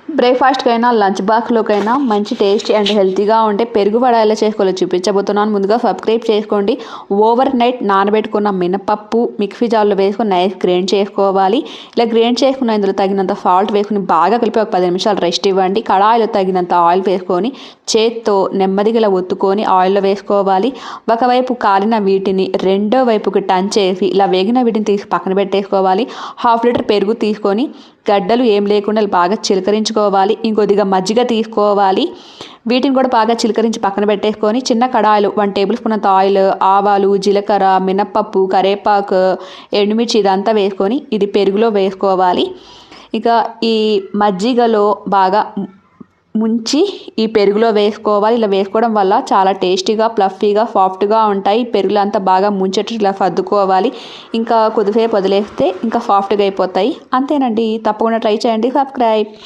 బ్రేక్ఫాస్ట్కైనా lunch బాక్స్లోకైనా మంచి tasty and హెల్తీగా ఉంటే పెరుగు వడ ఎలా చేసుకోవాలో చూపించబోతున్నాను. ముందుగా సబ్స్క్రైబ్ చేసుకోండి. ఓవర్ నైట్ నానబెట్టుకున్న మినపప్పు మిక్సీ జార్లో వేసుకొని నైస్ గ్రైండ్ చేసుకోవాలి. ఇలా గ్రైండ్ చేసుకున్న ఇందులో తగినంత సాల్ట్ వేసుకుని బాగా కలిపి ఒక 10 నిమిషాలు రెస్ట్ ఇవ్వండి. కడాయిలో తగినంత ఆయిల్ వేసుకొని చేత్తో నెమ్మదిగా ఇలా ఒత్తుకొని ఆయిల్లో వేసుకోవాలి. ఒకవైపు కాలిన వీటిని రెండో వైపుకి టర్న్ చేసి ఇలా వేగిన వీటిని తీసి పక్కన పెట్టేసుకోవాలి. 1/2 లీటర్ పెరుగు తీసుకొని గడ్డలు ఏం లేకుండా బాగా చిలకరించుకోవాలి. ఇంకొద్దిగా మజ్జిగ తీసుకోవాలి. వీటిని కూడా బాగా చిలకరించి పక్కన పెట్టేసుకొని చిన్న కడాయిలు 1 టేబుల్ స్పూన్ అంత ఆయిల్, ఆవాలు, జీలకర్ర, మినప్పప్పు, కరివేపాకు, ఎండుమిర్చి ఇదంతా వేసుకొని ఇది పెరుగులో వేసుకోవాలి. ఇక ఈ మజ్జిగలో బాగా ముంచి ఈ పెరుగులో వేసుకోవాలి. ఇలా వేసుకోవడం వల్ల చాలా టేస్టీగా ఫ్లఫీగా సాఫ్ట్గా ఉంటాయి. పెరుగులో అంతా బాగా ముంచేట్టు ఇలా సర్దుకోవాలి. ఇంకా కొద్దిసేపు వదిలేస్తే ఇంకా సాఫ్ట్గా అయిపోతాయి. అంతేనండి, తప్పకుండా ట్రై చేయండి. సబ్స్క్రైబ్.